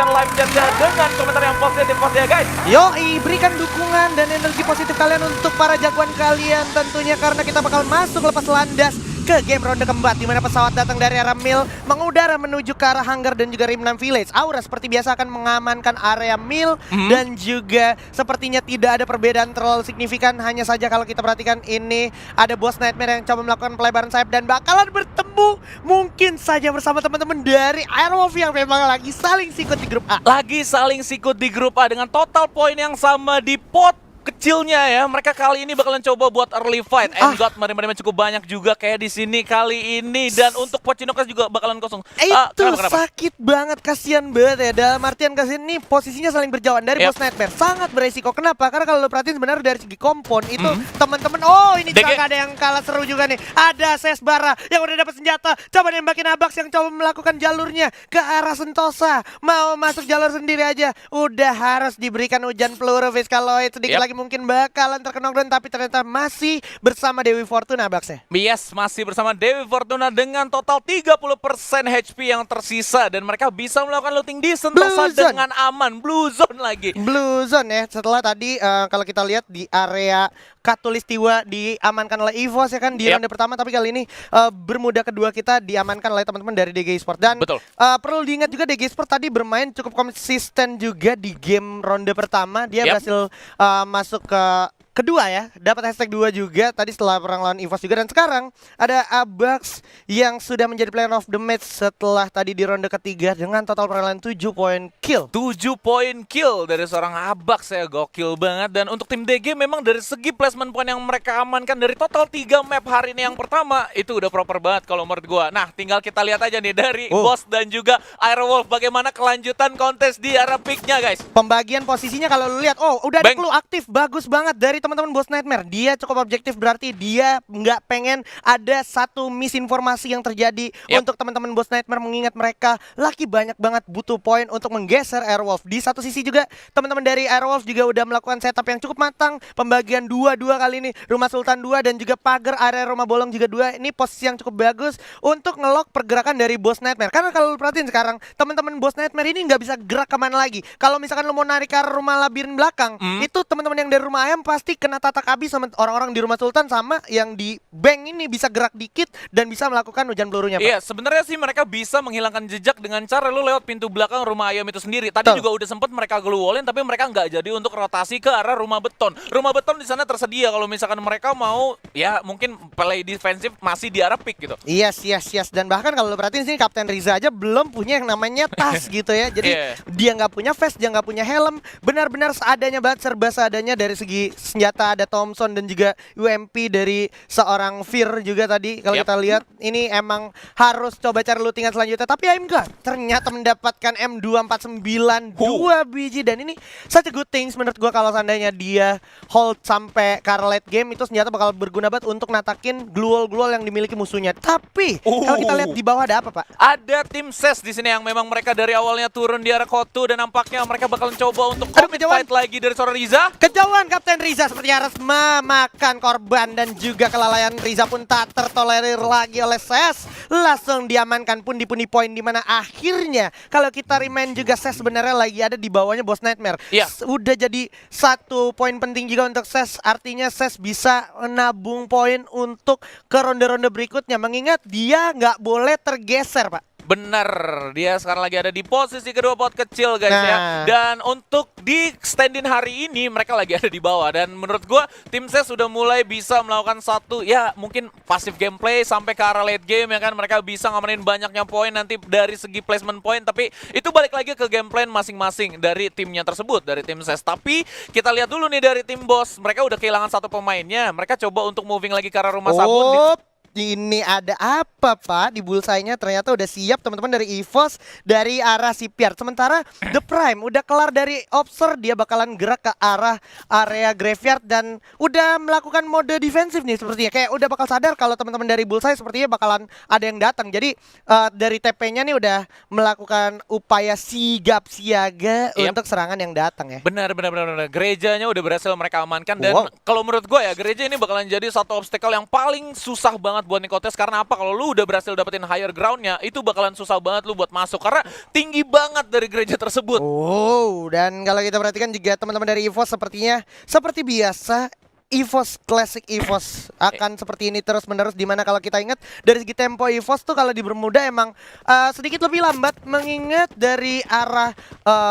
menyaksikan live chatnya dengan komentar yang positif ya guys. Yoi, berikan dukungan dan energi positif kalian untuk para jagoan kalian tentunya, karena kita bakal masuk lepas landas ke game ronde keempat, di mana pesawat datang dari arah Mill mengudara menuju ke arah Hangar dan juga Rimnan Village. Aura seperti biasa akan mengamankan area Mill dan juga sepertinya tidak ada perbedaan terlalu signifikan. Hanya saja kalau kita perhatikan ini ada Boss Nightmare yang coba melakukan pelebaran sayap dan bakalan bertemu mungkin saja bersama teman-teman dari Airwolf yang memang lagi saling sikut di grup A. Lagi saling sikut di grup A dengan total poin yang sama di pot kecilnya ya. Mereka kali ini bakalan coba buat early fight. And God, mari cukup banyak juga kayak di sini kali ini. Dan untuk Pochinokas juga bakalan kosong. Itu sakit banget, kasihan banget ya. Dalam artian kasihan nih, posisinya saling berjauhan dari Boss Nightmare. Sangat beresiko. Kenapa? Karena kalau lo perhatiin sebenarnya dari segi kompon itu teman-teman, oh ini juga ada yang kalah seru juga nih. Ada Sesbara yang udah dapat senjata, coba nembakin Abax yang coba melakukan jalurnya ke arah Sentosa. Mau masuk jalur sendiri aja udah harus diberikan hujan peluru. Viscaloid sedikit lagi mungkin bakalan terkena knockdown, tapi ternyata masih bersama Dewi Fortuna Abax ya. Yes, masih bersama Dewi Fortuna dengan total 30% HP yang tersisa. Dan mereka bisa melakukan looting di Sentosa dengan aman. Blue Zone lagi. Blue Zone ya, setelah tadi kalau kita lihat di area Katulistiwa diamankan oleh EVOS ya kan di ronde pertama, tapi kali ini Bermuda kedua kita diamankan oleh teman-teman dari DG Esport. Dan perlu diingat juga DG Esport tadi bermain cukup konsisten juga di game ronde pertama. Dia berhasil masuk ke kedua ya, dapat hashtag 2 juga tadi setelah perang lawan EVOS juga. Dan sekarang ada Abax yang sudah menjadi player of the match setelah tadi di ronde ketiga dengan total perolehan 7 poin kill. 7 poin kill dari seorang Abax ya, gokil banget. Dan untuk tim DG memang dari segi placement point yang mereka amankan dari total 3 map hari ini yang pertama itu udah proper banget kalau menurut gua. Nah, tinggal kita lihat aja nih dari Boss dan juga Airwolf bagaimana kelanjutan kontes di arah picknya guys. Pembagian posisinya kalau lu lihat, udah ada clue aktif, bagus banget dari teman-teman Boss Nightmare. Dia cukup objektif, berarti dia nggak pengen ada satu misinformasi yang terjadi untuk teman-teman Boss Nightmare, mengingat mereka lagi banyak banget butuh poin untuk menggeser Airwolf. Di satu sisi juga teman-teman dari Airwolf juga udah melakukan setup yang cukup matang, pembagian 2-2 kali ini, Rumah Sultan 2 dan juga pagar area Rumah Bolong juga 2. Ini posisi yang cukup bagus untuk ngelok pergerakan dari Boss Nightmare. Karena kalau lu perhatiin sekarang teman-teman Boss Nightmare ini nggak bisa gerak kemana lagi. Kalau misalkan lu mau narik ke arah Rumah Labirin belakang, itu teman-teman yang dari Rumah Ayam pasti kena tatak habis sama orang-orang di Rumah Sultan, sama yang di bank ini bisa gerak dikit dan bisa melakukan hujan pelurunya, Pak. Iya, sebenarnya sih mereka bisa menghilangkan jejak dengan cara lu lewat pintu belakang Rumah Ayam itu sendiri. Tadi juga udah sempat mereka glue-wallin, tapi mereka nggak jadi untuk rotasi ke arah Rumah Beton. Rumah Beton di sana tersedia kalau misalkan mereka mau ya mungkin play defensif masih di arah pick gitu. Yes. Dan bahkan kalau lu perhatiin sini Kapten Riza aja belum punya yang namanya tas gitu ya. Jadi dia nggak punya vest, dia nggak punya helm, benar-benar seadanya banget, serba seadanya dari segi senjata. Ada Thompson dan juga UMP dari seorang Fear juga tadi. Kalau kita lihat ini emang harus coba cari lootingan selanjutnya. Tapi AMG ternyata mendapatkan M249 2 biji. Dan ini such a good things menurut gua, kalau seandainya dia hold sampai ke late game itu senjata bakal berguna banget untuk natakin glue-wall yang dimiliki musuhnya. Tapi kalau kita lihat di bawah ada apa, Pak? Ada tim SES di sini yang memang mereka dari awalnya turun di arah Kotu dan nampaknya mereka bakalan coba untuk fight lagi dari seorang Riza. Kejauhan Kapten Riza sepertinya harus memakan korban, dan juga kelalaian Riza pun tak tertolerir lagi oleh SES. Langsung diamankan pun di pundi poin, dimana akhirnya kalau kita remind juga SES sebenarnya lagi ada di bawahnya Boss Nightmare. Udah jadi satu poin penting juga untuk SES, artinya SES bisa menabung poin untuk ke ronde-ronde berikutnya, mengingat dia nggak boleh tergeser, Pak. Bener, dia sekarang lagi ada di posisi kedua pot kecil guys ya. Dan untuk di stand-in hari ini mereka lagi ada di bawah. Dan menurut gua tim SES sudah mulai bisa melakukan satu ya mungkin pasif gameplay sampai ke arah late game ya kan. Mereka bisa ngamenin banyaknya poin nanti dari segi placement point. Tapi itu balik lagi ke gameplay masing-masing dari timnya tersebut, dari tim SES. Tapi kita lihat dulu nih dari tim Boss, mereka udah kehilangan satu pemainnya. Mereka coba untuk moving lagi ke arah Rumah Sabun. Ini ada apa, Pak? Di bullseye-nya ternyata udah siap teman-teman dari EVOS dari arah Shipyard. Sementara The Prime udah kelar dari Obser, dia bakalan gerak ke arah area Graveyard dan udah melakukan mode defensif nih sepertinya. Kayak udah bakal sadar kalau teman-teman dari bullseye sepertinya bakalan ada yang datang. Jadi dari TP-nya nih udah melakukan upaya sigap siaga untuk serangan yang datang ya. Benar. Gerejanya udah berhasil mereka amankan dan kalau menurut gue ya gereja ini bakalan jadi satu obstacle yang paling susah banget banget buat Nikotes. Karena apa? Kalau lu udah berhasil dapetin higher groundnya, itu bakalan susah banget lu buat masuk. Karena tinggi banget dari gereja tersebut. Oh, dan kalau kita perhatikan juga teman-teman dari EVOS sepertinya seperti biasa EVOS Classic EVOS akan seperti ini terus-menerus, dimana kalau kita ingat dari segi tempo EVOS tuh kalau di Bermuda emang sedikit lebih lambat, mengingat dari arah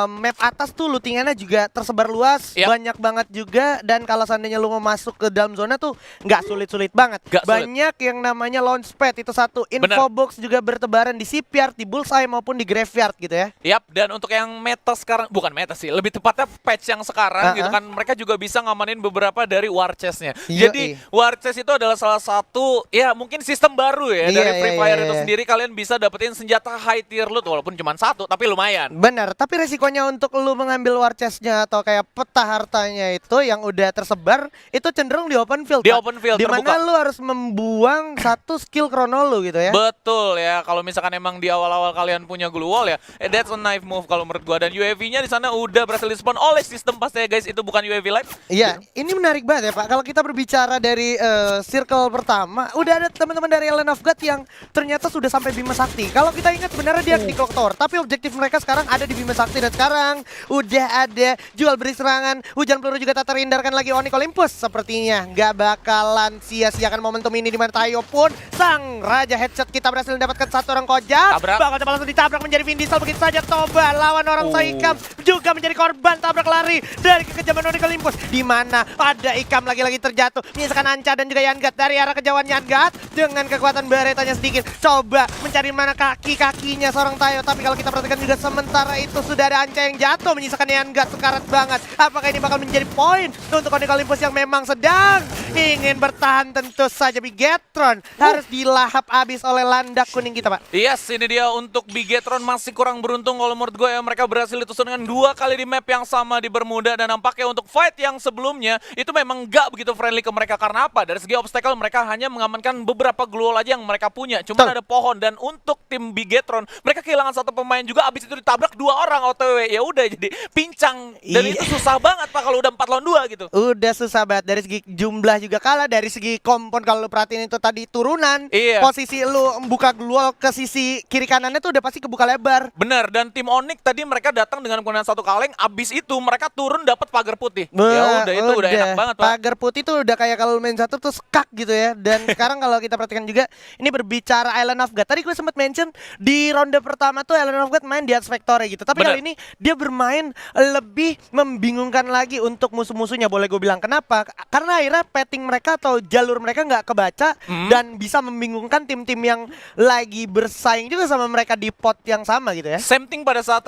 map atas tuh lootingannya juga tersebar luas, banyak banget juga, dan kalau seandainya lu mau masuk ke dalam zona tuh nggak sulit-sulit banget. Banyak yang namanya launchpad itu satu, info box juga bertebaran di shipyard, di bullseye maupun di graveyard gitu ya. Yap, dan untuk yang meta sekarang, bukan meta sih, lebih tepatnya patch yang sekarang gitu kan, mereka juga bisa ngamanin beberapa dari war chest-nya. Jadi war chest itu adalah salah satu ya mungkin sistem baru ya dari Free Fire itu sendiri. Kalian bisa dapetin senjata high tier loot walaupun cuma satu tapi lumayan. Benar, tapi resikonya untuk lu mengambil war chest-nya atau kayak peta hartanya itu yang udah tersebar itu cenderung di open field. Di open field dimana terbuka. Lu harus membuang satu skill chrono lu gitu ya. Betul ya, kalau misalkan emang di awal-awal kalian punya glue wall ya, that's a knife move kalau menurut gua. Dan UAV-nya di sana udah berhasil di-spawn oleh sistem pastinya guys, itu bukan UAV live. Iya, ini menarik banget ya Pak. Kalau kita berbicara dari circle pertama, udah ada teman-teman dari Land of God yang ternyata sudah sampai Bima Sakti. Kalau kita ingat sebenarnya dia di Clock Tower, tapi objektif mereka sekarang ada di Bima Sakti, dan sekarang udah ada jual beri serangan, hujan peluru juga tak terhindarkan lagi Onyx Olympus. Sepertinya nggak bakalan sia-siakan momentum ini, di mana Tayo pun sang raja headshot kita berhasil mendapatkan satu orang kojak. Bakal coba langsung ditabrak menjadi Vin Diesel, begitu saja Toba lawan orang Ikam juga menjadi korban tabrak lari dari kekejaman Onyx Olympus, di mana ada Ikam lagi-lagi terjatuh, menyisakan Anca dan juga Yangat dari arah kejauhan. Yangat dengan kekuatan baretanya sedikit coba mencari mana kaki-kakinya seorang Tayo, tapi kalau kita perhatikan juga sementara itu sudah ada Anca yang jatuh, menyisakan Yangat sekarat banget. Apakah ini bakal menjadi poin untuk Onyx Olympus yang memang sedang ingin bertahan? Tentu saja Bigetron harus dilahap habis oleh landak kuning kita Pak. Yes, ini dia untuk Bigetron masih kurang beruntung kalau menurut gue ya. Mereka berhasil ditusuk dengan 2 kali di map yang sama di Bermuda, dan nampaknya untuk fight yang sebelumnya itu memang gak begitu friendly ke mereka. Karena apa? Dari segi obstacle mereka hanya mengamankan beberapa glue wall aja yang mereka punya, cuman ada pohon. Dan untuk tim Bigetron mereka kehilangan satu pemain juga, abis itu ditabrak 2 orang OTW. Ya udah jadi pincang, dan itu susah banget Pak kalau udah 4 lawan 2 gitu. Udah susah banget, dari segi jumlah juga kalah, dari segi kompon kalau lu perhatiin itu tadi turunan, posisi lu buka glue wall ke sisi kiri kanannya tuh udah pasti kebuka lebar. Bener, dan tim Onyx tadi mereka datang dengan menggunakan 1 kaleng, abis itu mereka turun dapat pagar putih. Ya udah, itu udah enak banget Pak. Pagar putih tuh udah kayak kalau main satu tuh skak gitu ya. Dan sekarang kalau kita perhatikan juga, ini berbicara Island of God, tadi gue sempat mention di ronde pertama tuh Island of God main di Ads Factory gitu, tapi kali ini dia bermain lebih membingungkan lagi untuk musuh-musuhnya, boleh gue bilang. Kenapa? Karena akhirnya petting mereka atau jalur mereka nggak kebaca, dan bisa membingungkan tim-tim yang lagi bersaing juga sama mereka di pot yang sama gitu ya. Same thing pada saat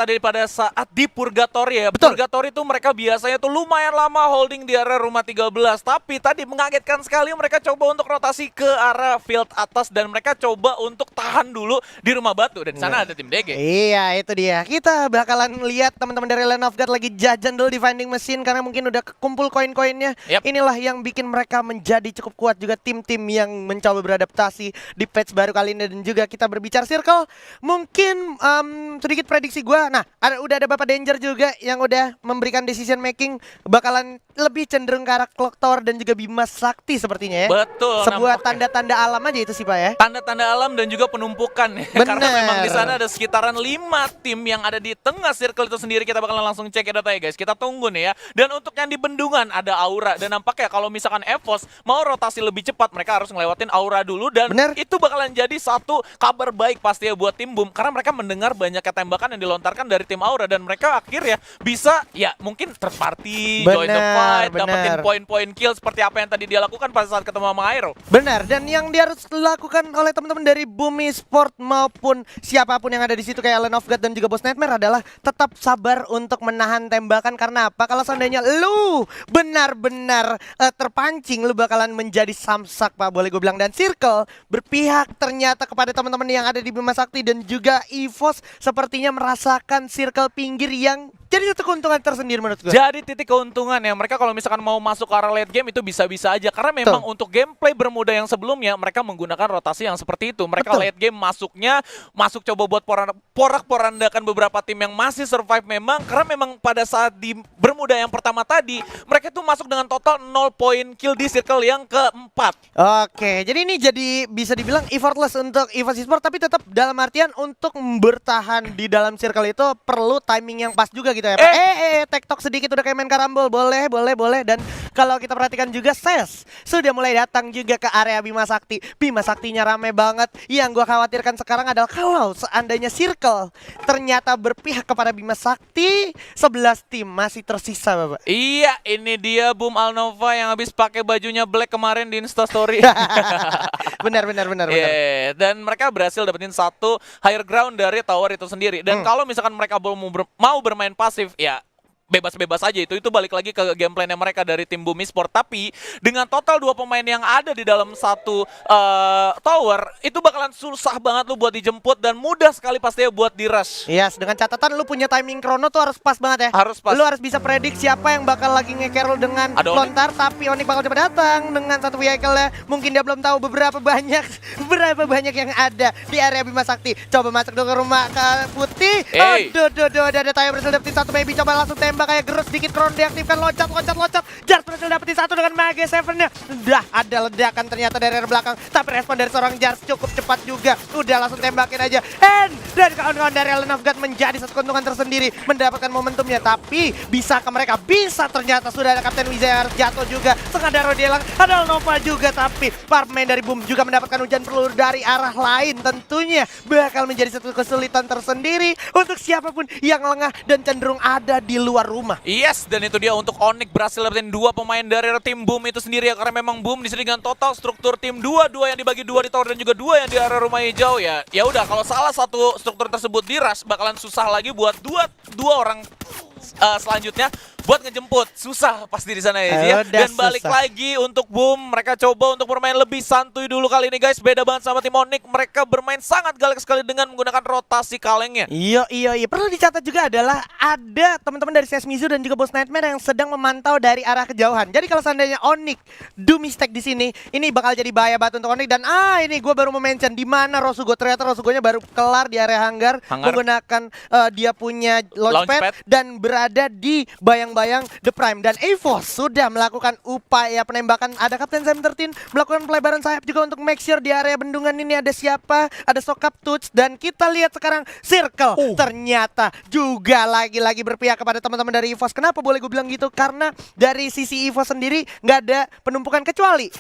di Purgatory ya. Purgatory tuh mereka biasanya tuh lumayan lama holding di area rumah 13, tapi tadi mengagetkan sekali mereka coba untuk rotasi ke arah field atas, dan mereka coba untuk tahan dulu di rumah batu, dan di sana ada tim DG. Iya, itu dia. Kita bakalan lihat teman-teman dari Land of God lagi jajan dulu di vending machine karena mungkin udah kekumpul koin-koinnya. Inilah yang bikin mereka menjadi cukup kuat juga, tim-tim yang mencoba beradaptasi di patch baru kali ini. Dan juga kita berbicara circle, mungkin sedikit prediksi gue, nah udah ada Bapak Danger juga yang udah memberikan decision making, bakalan lebih cenderung ke arah Clock Tower dan juga Bima Sakti sepertinya ya. Betul. Sebuah tanda-tanda alam aja itu sih Pak ya. Tanda-tanda alam dan juga penumpukan ya. Karena memang di sana ada sekitaran 5 tim yang ada di tengah circle itu sendiri. Kita bakalan langsung cek ya datanya guys. Kita tunggu nih ya. Dan untuk yang di bendungan ada Aura, dan nampaknya kalau misalkan EVOS mau rotasi lebih cepat, mereka harus ngelewatin Aura dulu, dan itu bakalan jadi satu kabar baik pasti ya buat tim Boom, karena mereka mendengar banyaknya tembakan yang dilontarkan dari tim Aura, dan mereka akhirnya bisa ya mungkin third party, join the fight, dapetin poin-poin kill seperti apa yang tadi dia lakukan pada saat ketemu sama Aero. Benar, dan yang dia harus lakukan oleh teman-teman dari Boom Esport maupun siapapun yang ada di situ kayak Land of God dan juga Boss Nightmare adalah tetap sabar untuk menahan tembakan. Karena apa? Kalau seandainya lu benar-benar terpancing, lu bakalan menjadi samsak Pak, boleh gue bilang. Dan Circle berpihak ternyata kepada teman-teman yang ada di Bima Sakti, dan juga EVOS sepertinya merasakan circle pinggir yang jadi satu keuntungan tersendiri menurut gue. Jadi titik keuntungan ya, mereka kalau misalkan mau masuk ke arah late game itu bisa-bisa aja. Karena memang untuk gameplay Bermuda yang sebelumnya, mereka menggunakan rotasi yang seperti itu. Mereka late game masuk coba buat porak-porandakan beberapa tim yang masih survive memang. Karena memang pada saat di Bermuda yang pertama tadi, mereka tuh masuk dengan total 0 poin kill di circle yang keempat. Oke, jadi ini jadi bisa dibilang effortless untuk EVOS Esports, tapi tetap dalam artian untuk bertahan di dalam circle itu perlu timing yang pas juga gitu ya Pak. TikTok sedikit udah kayak main karambol, boleh. Dan kalau kita perhatikan juga SES sudah mulai datang juga ke area Bima Sakti. Bima Saktinya rame banget. Yang gua khawatirkan sekarang adalah kalau seandainya circle ternyata berpihak kepada Bima Sakti, 11 tim masih tersisa Bapak. Iya, ini dia Boom Alnova yang habis pakai bajunya black kemarin di Instastory. benar. Yeah, dan mereka berhasil dapetin satu higher ground dari tower itu sendiri. Dan kalau misalkan mereka mau bermain pasif, ya bebas-bebas aja itu balik lagi ke gameplaynya mereka dari tim Boom Esports. Tapi dengan total 2 pemain yang ada di dalam satu tower, itu bakalan susah banget lu buat dijemput dan mudah sekali pastinya buat di rush. Yes, dengan catatan lu punya timing chrono tuh harus pas banget ya. Harus pas. Lu harus bisa predik siapa yang bakal lagi nge-carry dengan lontar, tapi Onyx bakal cepat datang dengan satu vehicle-nya. Mungkin dia belum tahu berapa banyak yang ada di area Bima Sakti. Coba masuk dulu ke rumah ke Putih. Aduh, ada Tayo berhasil dapetin satu, maybe coba langsung tembak kayak gerus sedikit, Kron diaktifkan, loncat. Jars berhasil dapetin satu dengan Mage 7-nya. Udah ada ledakan ternyata dari arah belakang, tapi respon dari seorang Jars cukup cepat juga. Udah langsung tembakin aja. Dan kawan-kawan dari Island of God menjadi satu keuntungan tersendiri, mendapatkan momentumnya. Tapi bisakah mereka? Bisa, ternyata sudah ada Kapten Wiza yang harus jatuh juga. Sengaja Rodelang, ada Nova juga, tapi para pemain dari Boom juga mendapatkan hujan peluru dari arah lain. Tentunya bakal menjadi satu kesulitan tersendiri untuk siapapun yang lengah dan cenderung ada di luar rumah. Yes, dan itu dia untuk Onyx berhasil dapetin 2 pemain dari tim Boom itu sendiri ya. Karena memang Boom disini dengan total struktur tim 2 yang dibagi 2 di tower dan juga 2 yang di area rumah hijau ya. Ya udah, kalau salah satu struktur tersebut di rush, bakalan susah lagi buat dua orang selanjutnya buat ngejemput. Susah pasti di sana ya. Dan balik lagi untuk Boom, mereka coba untuk bermain lebih santuy dulu kali ini guys. Beda banget sama tim Onyx, mereka bermain sangat galak sekali dengan menggunakan rotasi kalengnya. Iya. Perlu dicatat juga adalah ada teman-teman dari CS Mizu dan juga Boss Nightmare yang sedang memantau dari arah kejauhan. Jadi kalau seandainya Onyx do mistake di sini, ini bakal jadi bahaya banget untuk Onyx. Dan ini gue baru mention di mana Rosugo. Ternyata Rosugonya baru kelar di area hangar. Menggunakan dia punya launchpad dan berada di bayang-bayang The Prime. Dan EVOS sudah melakukan upaya penembakan. Ada Kapten Sam 13 melakukan pelebaran sayap juga untuk make sure di area bendungan ini ada siapa. Ada Sokap Touch. Dan kita lihat sekarang Circle ternyata juga lagi-lagi berpihak kepada teman-teman dari EVOS. Kenapa boleh gue bilang gitu? Karena dari sisi EVOS sendiri nggak ada penumpukan kecuali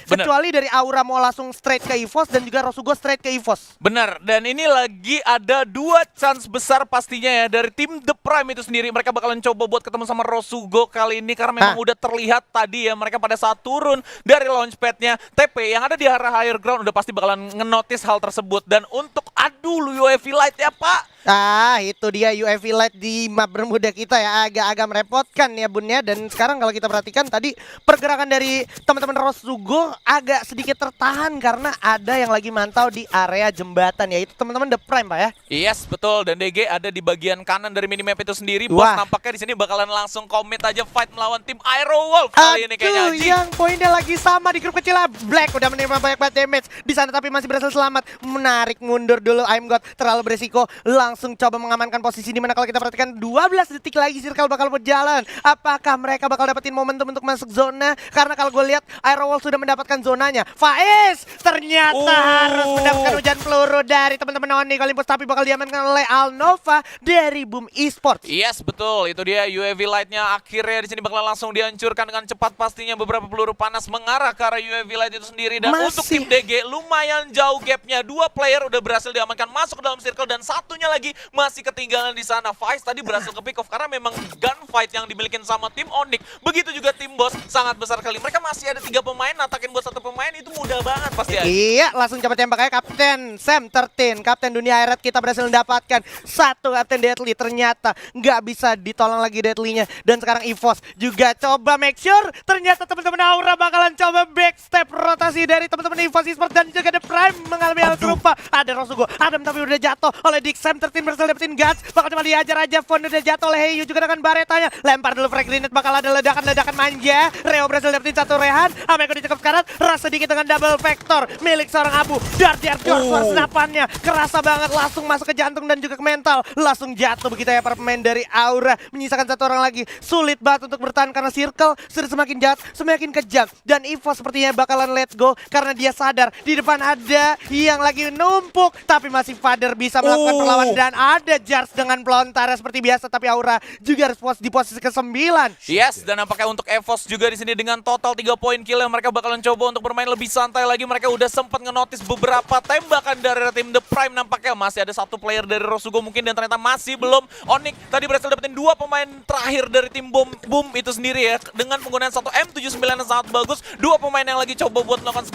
dari Aura mau langsung straight ke EVOS dan juga Rosugo straight ke EVOS. Benar, dan ini lagi ada 2 chance besar pastinya ya dari tim The Prime itu sendiri. Mereka bakalan coba buat ketemu sama Rosugo kali ini karena memang udah terlihat tadi ya, mereka pada saat turun dari launchpadnya TP yang ada di arah higher ground udah pasti bakalan ngenotis hal tersebut. Dan untuk UAV Light ya Pak. Itu dia UAV Light di map Bermuda kita ya, agak merepotkan ya Bun ya. Dan sekarang kalau kita perhatikan tadi pergerakan dari teman-teman Rosugo agak sedikit tertahan karena ada yang lagi mantau di area jembatan, yaitu teman-teman The Prime Pak ya. Yes, betul. Dan DG ada di bagian kanan dari minimap itu sendiri. Bos nampaknya di sini bakalan langsung commit aja fight melawan tim Aerowolf kali ini kayaknya. Yang poinnya lagi sama di grup kecil. Black udah menerima banyak banget damage di sana tapi masih berhasil selamat. Menarik mundur dulu I'm God, terlalu beresiko. Langsung coba mengamankan posisi di mana kalau kita perhatikan 12 detik lagi Circle bakal berjalan. Apakah mereka bakal dapetin momentum untuk masuk zona? Karena kalau gue lihat Aerowolf sudah mendapatkan zonanya. Faiz ternyata harus mendapatkan hujan peluru dari teman-teman Onyx Olympus, tapi bakal diamankan oleh Alnova dari Boom Esports. Yes, betul. Itu dia UAV Light-nya akhirnya di sini bakalan langsung dihancurkan dengan cepat pastinya. Beberapa peluru panas mengarah ke arah UAV Light itu sendiri. Dan untuk tim DG lumayan jauh gapnya. 2 player udah berhasil diamankan masuk ke dalam circle dan satunya lagi masih ketinggalan di sana. Faiz tadi berhasil ke pick off karena memang gunfight yang dimiliki sama tim Onyx. Begitu juga tim Boss sangat besar kali. Mereka masih ada 3 pemain, natakin buat 1 pemain itu mudah banget pasti aja. Iya, langsung coba tembak aja Kapten Sam 13, Kapten Dunia Akhirat kita berhasil mendapatkan 1 Kapten Deadly. Ternyata nggak bisa ditolong lagi Deadly-nya. Dan sekarang EVOS juga coba make sure ternyata teman-teman Aura bakalan coba backstep rotasi dari teman-teman EVOS Esports dan juga The Prime mengalami hal serupa. Ada Rosugo Adam tapi udah jatuh oleh Dixam. 13 berhasil dapetin Guts. Bakal cuma diajar aja. Von udah jatuh oleh Heyu juga dengan baretanya. Lempar dulu frag grenade, bakal ada ledakan-ledakan manja. Reo berhasil dapetin satu Rehan. Ameko dicekap kanan. Rasa sedikit dengan double vector milik seorang Abu. Dar suara senapannya kerasa banget, langsung masuk ke jantung dan juga ke mental. Langsung jatuh begitu ya para pemain dari Aura. Menyisakan satu orang lagi. Sulit banget untuk bertahan karena circle sudah semakin jahat, semakin kejam. Dan EVOS sepertinya bakalan let go karena dia sadar di depan ada yang lagi numpuk. Tapi masih Father bisa melakukan perlawanan dan ada Jars dengan pelontarnya seperti biasa. Tapi Aura juga harus di posisi ke-9. Yes, dan nampaknya untuk EVOS juga di sini dengan total 3 poin kill yang mereka bakalan coba untuk bermain lebih santai lagi. Mereka udah sempat ngenotis beberapa tembakan dari tim The Prime. Nampaknya masih ada satu player dari Rosugo mungkin dan ternyata masih belum. Onyx tadi berhasil dapetin 2 pemain terakhir dari tim Boom itu sendiri ya, dengan penggunaan satu M79 yang sangat bagus. 2 pemain yang lagi coba buat melakukan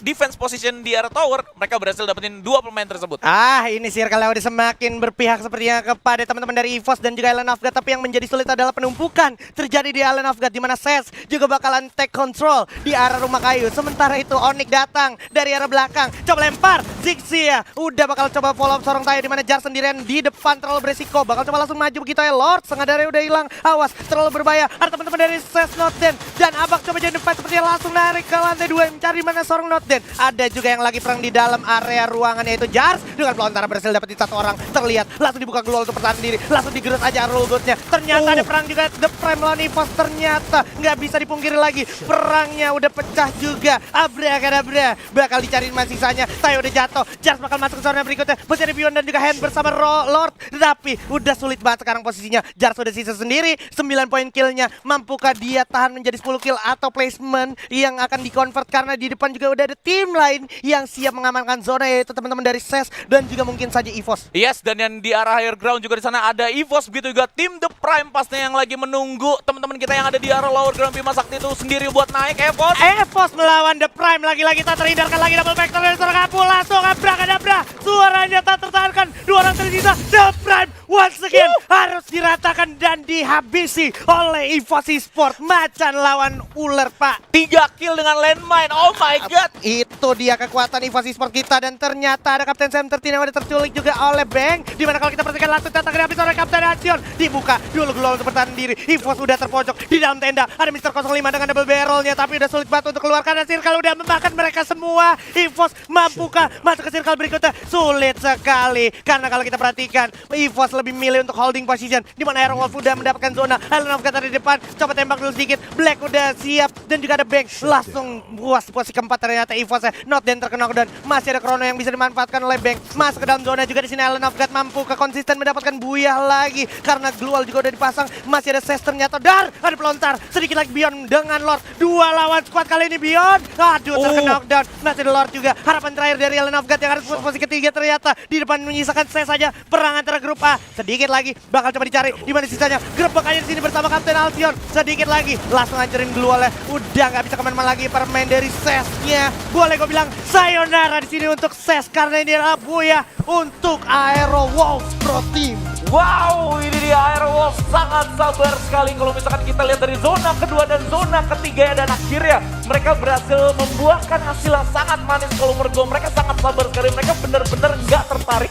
defense position di area tower. Mereka berhasil dapetin 2 pemain tersebut. Ini circle udah semakin berpihak sepertinya kepada teman-teman dari EVOS dan juga Island of God. Tapi yang menjadi sulit adalah penumpukan terjadi di Island of God, di mana Ses juga bakalan take control di arah rumah kayu. Sementara itu Onyx datang dari arah belakang, coba lempar Zigzia. Udah bakal coba follow up seorang tayo, di mana Jar sendirian di depan terlalu beresiko. Bakal coba langsung maju begitu ya. Lord setengah darah udah hilang. Awas, terlalu berbahaya. Ada teman-teman dari Ses Notden dan Abak coba jadi depan sepertinya langsung narik ke lantai 2 mencari mana seorang Notden. Ada juga yang lagi perang di dalam area ruangan, yaitu Jars dengan pelontaran berhasil dapetin satu orang. Terlihat langsung dibuka global untuk pertahanan diri. Langsung digerut aja rule goodnya. Ternyata ada perang juga The Prime lawan EVOS. Ternyata nggak bisa dipungkiri lagi. Perangnya udah pecah juga. Abrakadabra. Bakal dicariin masih sisanya. Tayo udah jatuh. Jars bakal masuk ke zona berikutnya. Mencari Bion dan juga Hand bersama Lord. Tapi udah sulit banget sekarang posisinya. Jars udah sisa sendiri. 9 poin killnya. Mampukah dia tahan menjadi 10 kill atau placement yang akan di-convert, karena di depan juga udah ada tim lain yang siap mengamankan zona, yaitu teman-teman dari SES dan juga mungkin saja EVOS. Yes, dan yang di arah higher ground juga di sana ada EVOS, begitu juga tim The Prime pastinya yang lagi menunggu teman-teman kita yang ada di arah lower ground Bima Sakti itu sendiri buat naik. EVOS melawan The Prime, lagi-lagi tak terhindarkan lagi double vector dari seorang Apu. Langsung abrakadabra, suaranya tak tertahankan. 2 orang tersisa. The Prime once again harus diratakan dan dihabisi oleh EVOS Esports. Macan lawan ular, Pak. 3 kill dengan landmine. Oh my god. Itu dia kekuatan EVOS Esports kita. Dan ternyata ada Kapten Sam 13 yang udah terculik juga oleh Bang. Dimana kalau kita perhatikan langsung datang habis oleh Kapten Asion. Dibuka dulu global untuk bertahan diri. EVOS udah terpojok di dalam tenda. Ada Mr. 05 dengan double barrelnya, tapi udah sulit banget untuk keluar karena circle udah memakan mereka semua. EVOS mampukah masuk ke circle berikutnya? Sulit sekali. Karena kalau kita perhatikan, EVOS lebih milih untuk holding position. Dimana Aerowolf udah mendapatkan zona. Island of God ada di depan. Coba tembak dulu sedikit. Black udah siap. Dan juga ada Bang. Langsung puas di posisi keempat ternyata EVOS ya. Not dan terkena dan masih ada Chrono yang bisa dimanfaatkan oleh Bang. Masuk ke dalam zona juga di sini. Island of God mampu ke konsisten mendapatkan buyah lagi. Karena Glual juga udah dipasang. Masih ada Ses ternyata. Dar ada pelontar. Sedikit lagi Beyond dengan Lord. 2 lawan squad kali ini Beyond. Aduh, terkena knockdown. Masih ada Lord juga. Harapan terakhir dari Island of God yang harus posisi ketiga ternyata. Di depan menyisakan Ses saja. Perang antara grup A. Sedikit lagi bakal coba dicari. Di mana sisanya? Gerbek aja di sini bersama Kapten Altion. Sedikit lagi langsung hancurin Glual. Udah nggak bisa kemana-mana lagi permain dari Sesnya. Boleh gue bilang sayonara di sini untuk Ses karena ini adalah buaya untuk Aerowolf Pro Team. Wow, ini dia Aerowolf sangat sabar sekali kalau misalkan kita lihat dari zona kedua dan zona ketiga ya, dan akhirnya mereka berhasil membuahkan hasil yang sangat manis. Kalau menurut gue mereka sangat sabar sekali, mereka benar-benar nggak tertarik